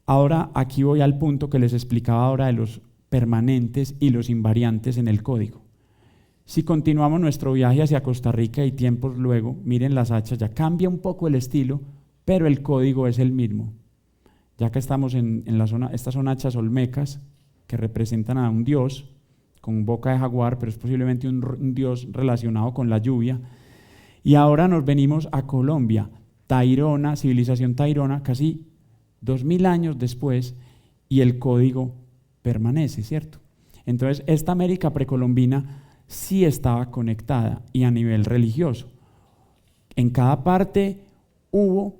Ahora aquí voy al punto que les explicaba ahora de los permanentes y los invariantes en el código. Si continuamos nuestro viaje hacia Costa Rica y tiempos luego, miren las hachas, ya cambia un poco el estilo, pero el código es el mismo. Ya que estamos en la zona, estas son hachas olmecas que representan a un dios con boca de jaguar, pero es posiblemente un dios relacionado con la lluvia. Y ahora nos venimos a Colombia, Tairona, civilización tairona, casi 2000 años después, y el código permanece, ¿cierto? Entonces, esta América precolombina sí estaba conectada y a nivel religioso. En cada parte hubo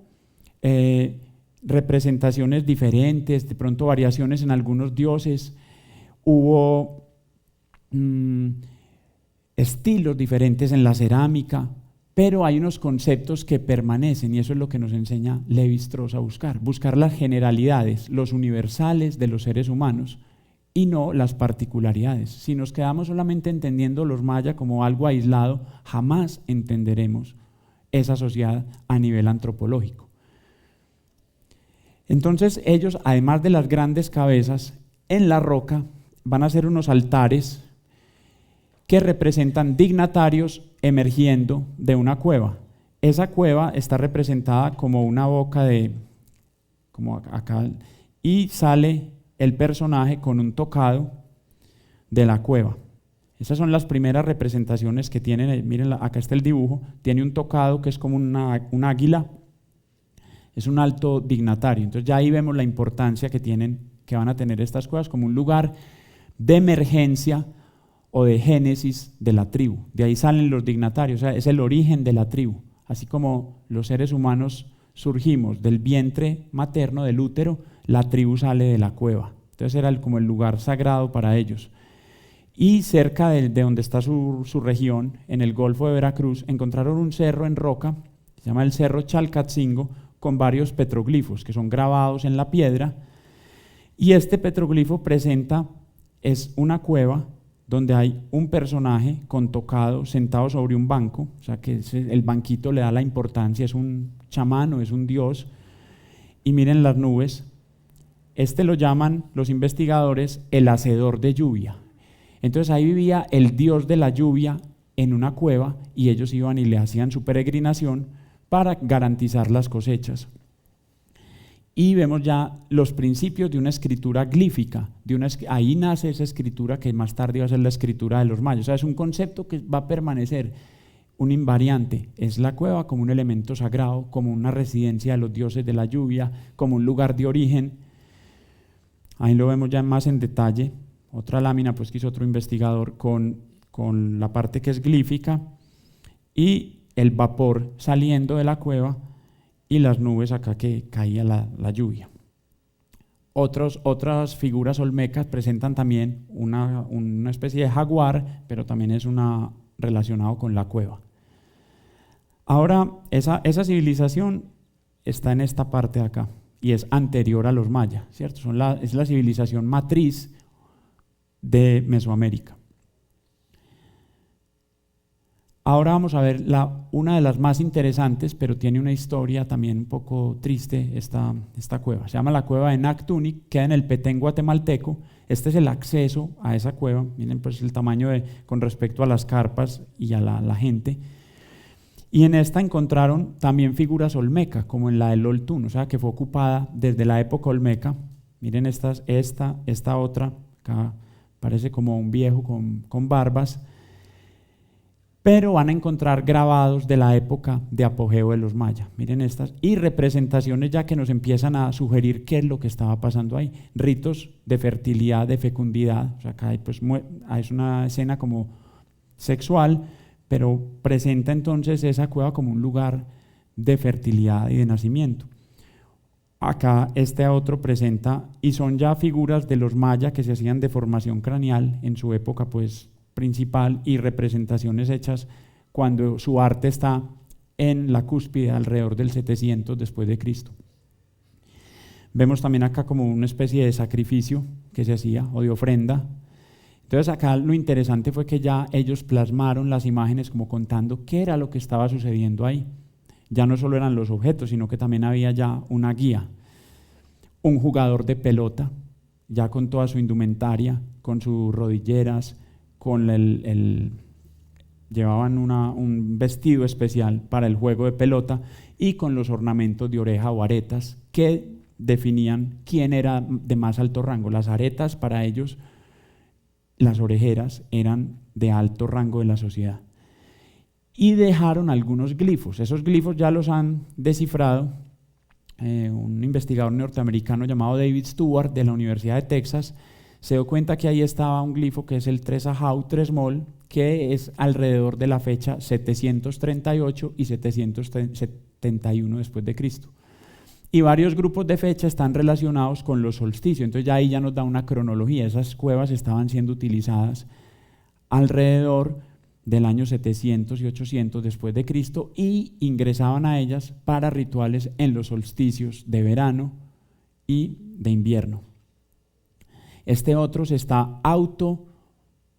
representaciones diferentes, de pronto variaciones en algunos dioses, hubo estilos diferentes en la cerámica, pero hay unos conceptos que permanecen y eso es lo que nos enseña Lévi-Strauss a buscar las generalidades, los universales de los seres humanos y no las particularidades. Si nos quedamos solamente entendiendo los mayas como algo aislado, jamás entenderemos esa sociedad a nivel antropológico. Entonces ellos, además de las grandes cabezas, en la roca van a hacer unos altares que representan dignatarios emergiendo de una cueva. Esa cueva está representada como una boca como acá, y sale el personaje con un tocado de la cueva. Esas son las primeras representaciones que tienen. Miren, acá está el dibujo, tiene un tocado que es como un águila, es un alto dignatario. Entonces ya ahí vemos la importancia que van a tener estas cuevas como un lugar de emergencia o de génesis de la tribu. De ahí salen los dignatarios, o sea, es el origen de la tribu. Así como los seres humanos surgimos del vientre materno, del útero, la tribu sale de la cueva. Entonces era como el lugar sagrado para ellos. Y cerca de donde está su región, en el Golfo de Veracruz, encontraron un cerro en roca, se llama el Cerro Chalcatzingo, con varios petroglifos que son grabados en la piedra. Y este petroglifo es una cueva donde hay un personaje con tocado sentado sobre un banco, o sea que el banquito le da la importancia, es un chamán o es un dios, y miren las nubes. Este lo llaman los investigadores el hacedor de lluvia. Entonces ahí vivía el dios de la lluvia en una cueva y ellos iban y le hacían su peregrinación para garantizar las cosechas. Y vemos ya los principios de una escritura glífica. Ahí nace esa escritura que más tarde va a ser la escritura de los mayas. O sea, es un concepto que va a permanecer, un invariante. Es la cueva como un elemento sagrado, como una residencia de los dioses de la lluvia, como un lugar de origen. Ahí lo vemos ya más en detalle. Otra lámina pues que hizo otro investigador con la parte que es glífica y el vapor saliendo de la cueva y las nubes acá que caía la lluvia. Otras figuras olmecas presentan también una especie de jaguar, pero también es relacionado con la cueva. Ahora, esa civilización está en esta parte de acá y es anterior a los mayas, ¿cierto? Es la civilización matriz de Mesoamérica. Ahora vamos a ver una de las más interesantes, pero tiene una historia también un poco triste, esta cueva. Se llama la cueva de Nactunic, queda en el Petén guatemalteco. Este es el acceso a esa cueva. Miren pues el tamaño con respecto a las carpas y a la gente. Y en esta encontraron también figuras olmecas, como en la del Oltún, o sea que fue ocupada desde la época olmeca. Miren esta otra, acá parece como un viejo con barbas. Pero van a encontrar grabados de la época de apogeo de los mayas. Miren estas, y representaciones ya que nos empiezan a sugerir qué es lo que estaba pasando ahí. Ritos de fertilidad, de fecundidad, o sea, acá es una escena como sexual, pero presenta entonces esa cueva como un lugar de fertilidad y de nacimiento. Acá este otro presenta, y son ya figuras de los mayas que se hacían de formación craneal en su época, pues, principal y representaciones hechas cuando su arte está en la cúspide alrededor del 700 después de Cristo. Vemos también acá como una especie de sacrificio que se hacía o de ofrenda. Entonces acá lo interesante fue que ya ellos plasmaron las imágenes como contando qué era lo que estaba sucediendo ahí. Ya no solo eran los objetos, sino que también había ya una guía. Un jugador de pelota, ya con toda su indumentaria, con sus rodilleras, llevaban un vestido especial para el juego de pelota y con los ornamentos de oreja o aretas que definían quién era de más alto rango. Las aretas para ellos, las orejeras, eran de alto rango de la sociedad. Y dejaron algunos glifos. Esos glifos ya los han descifrado un investigador norteamericano llamado David Stewart de la Universidad de Texas. Se dio cuenta que ahí estaba un glifo que es el Tresahau Tresmol, que es alrededor de la fecha 738 y 771 después de Cristo. Y varios grupos de fecha están relacionados con los solsticios, entonces ya ahí ya nos da una cronología. Esas cuevas estaban siendo utilizadas alrededor del año 700 y 800 después de Cristo y ingresaban a ellas para rituales en los solsticios de verano y de invierno. Este otro se está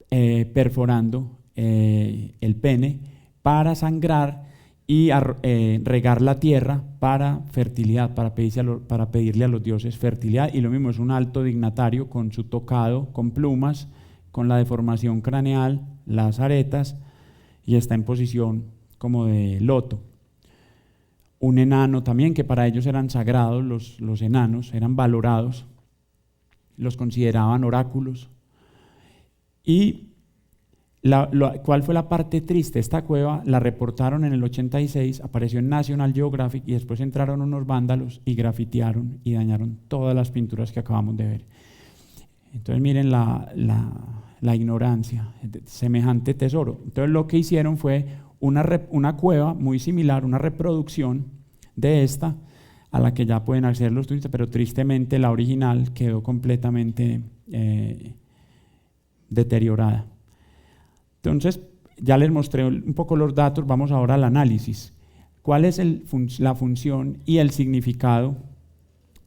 perforando el pene para sangrar y regar la tierra para fertilidad, para pedirle a los dioses fertilidad. Y lo mismo, es un alto dignatario con su tocado, con plumas, con la deformación craneal, las aretas, y está en posición como de loto. Un enano también, que para ellos eran sagrados, los enanos eran valorados, los consideraban oráculos. Y ¿cuál fue la parte triste? Esta cueva la reportaron en el 86, apareció en National Geographic y después entraron unos vándalos y grafitearon y dañaron todas las pinturas que acabamos de ver. Entonces miren la ignorancia, semejante tesoro. Entonces lo que hicieron fue una cueva muy similar, una reproducción de esta, a la que ya pueden acceder los turistas, pero tristemente la original quedó completamente deteriorada. Entonces, ya les mostré un poco los datos, vamos ahora al análisis. ¿Cuál es la función y el significado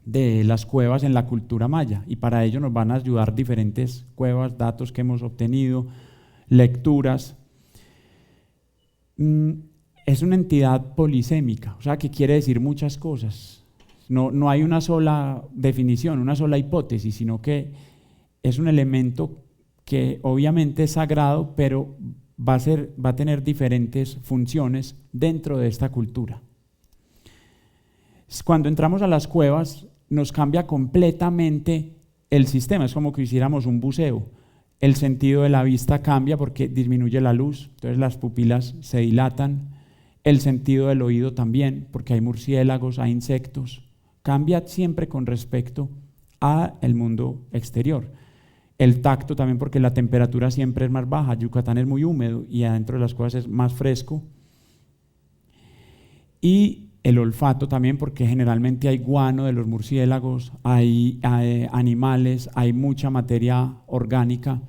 de las cuevas en la cultura maya? Y para ello nos van a ayudar diferentes cuevas, datos que hemos obtenido, lecturas. Es una entidad polisémica, o sea que quiere decir muchas cosas. No hay una sola definición, una sola hipótesis, sino que es un elemento que obviamente es sagrado, pero va a tener diferentes funciones dentro de esta cultura. Cuando entramos a las cuevas, nos cambia completamente el sistema, es como que hiciéramos un buceo. El sentido de la vista cambia porque disminuye la luz, entonces las pupilas se dilatan. El sentido del oído también, porque hay murciélagos, hay insectos. Cambia siempre con respecto al mundo exterior. El tacto también, porque la temperatura siempre es más baja. Yucatán es muy húmedo y adentro de las cuevas es más fresco. Y el olfato también, porque generalmente hay guano de los murciélagos, hay animales, hay mucha materia orgánica.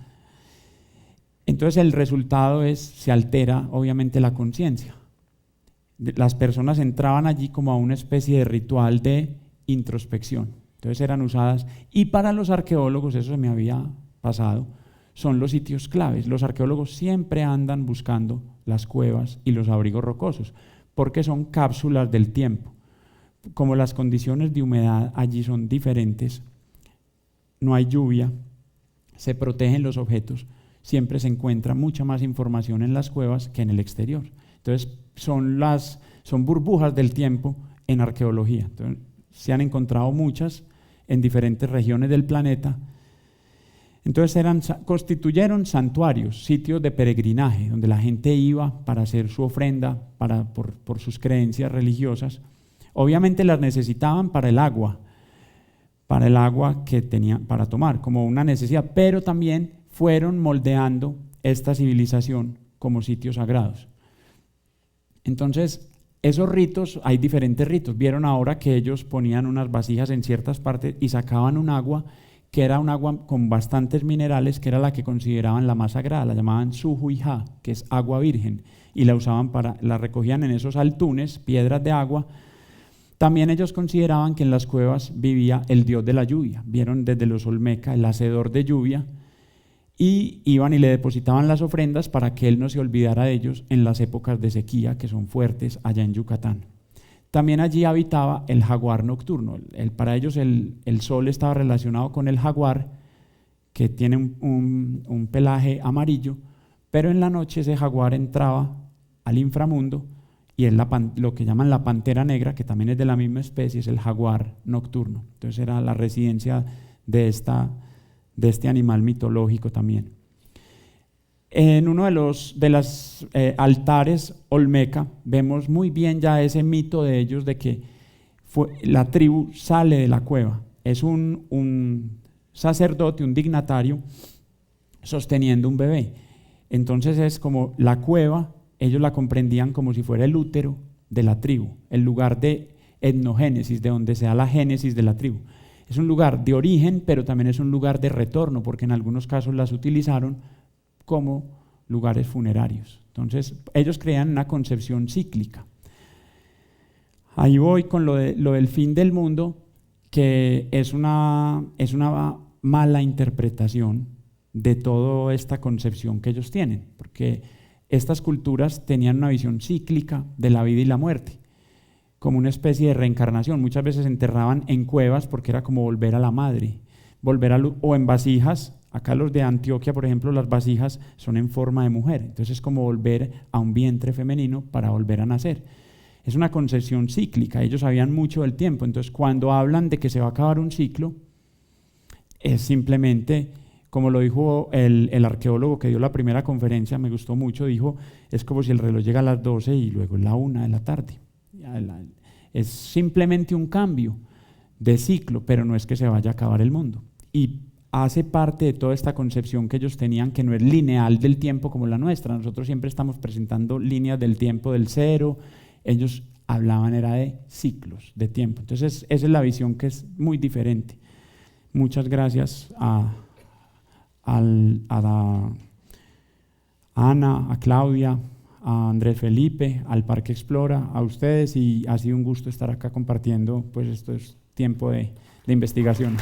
Entonces el resultado se altera obviamente la conciencia. Las personas entraban allí como a una especie de ritual de introspección. Entonces eran usadas, y para los arqueólogos, eso se me había pasado, son los sitios claves. Los arqueólogos siempre andan buscando las cuevas y los abrigos rocosos, porque son cápsulas del tiempo. Como las condiciones de humedad allí son diferentes, no hay lluvia, se protegen los objetos, siempre se encuentra mucha más información en las cuevas que en el exterior. Entonces son burbujas del tiempo en arqueología. Entonces, se han encontrado muchas en diferentes regiones del planeta. Entonces constituyeron santuarios, sitios de peregrinaje, donde la gente iba para hacer su ofrenda, por sus creencias religiosas. Obviamente las necesitaban para el agua que tenían para tomar, como una necesidad, pero también fueron moldeando esta civilización como sitios sagrados. Entonces, esos ritos, hay diferentes ritos. Vieron ahora que ellos ponían unas vasijas en ciertas partes y sacaban un agua que era un agua con bastantes minerales, que era la que consideraban la más sagrada, la llamaban suhuijá, que es agua virgen, y la usaban la recogían en esos altunes, piedras de agua. También ellos consideraban que en las cuevas vivía el dios de la lluvia. Vieron desde los Olmeca el hacedor de lluvia, y iban y le depositaban las ofrendas para que él no se olvidara de ellos en las épocas de sequía que son fuertes allá en Yucatán. También allí habitaba el jaguar nocturno. Para ellos el sol estaba relacionado con el jaguar, que tiene un pelaje amarillo, pero en la noche ese jaguar entraba al inframundo y es lo que llaman la pantera negra, que también es de la misma especie, es el jaguar nocturno. Entonces era la residencia de este animal mitológico también. En uno de los altares olmeca vemos muy bien ya ese mito de ellos de que la tribu sale de la cueva. Es un sacerdote, un dignatario, sosteniendo un bebé. Entonces es como la cueva, ellos la comprendían como si fuera el útero de la tribu, el lugar de etnogénesis, de donde se da la génesis de la tribu. Es un lugar de origen, pero también es un lugar de retorno, porque en algunos casos las utilizaron como lugares funerarios. Entonces, ellos crean una concepción cíclica. Ahí voy con lo del fin del mundo, que es una mala interpretación de toda esta concepción que ellos tienen, porque estas culturas tenían una visión cíclica de la vida y la muerte, como una especie de reencarnación. Muchas veces se enterraban en cuevas porque era como volver a la madre, o en vasijas. Acá los de Antioquia, por ejemplo, las vasijas son en forma de mujer, entonces es como volver a un vientre femenino para volver a nacer. Es una concepción cíclica, ellos sabían mucho del tiempo, entonces cuando hablan de que se va a acabar un ciclo, es simplemente, como lo dijo el arqueólogo que dio la primera conferencia, me gustó mucho, dijo, es como si el reloj llega a las 12 y luego es la 1 de la tarde. Es simplemente un cambio de ciclo, pero no es que se vaya a acabar el mundo. Y hace parte de toda esta concepción que ellos tenían, que no es lineal del tiempo como la nuestra. Nosotros siempre estamos presentando líneas del tiempo del cero, ellos hablaban era de ciclos de tiempo. Entonces esa es la visión, que es muy diferente. Muchas gracias a Ana, a Claudia, a Andrés Felipe, al Parque Explora, a ustedes, y ha sido un gusto estar acá compartiendo pues estos tiempos de investigaciones.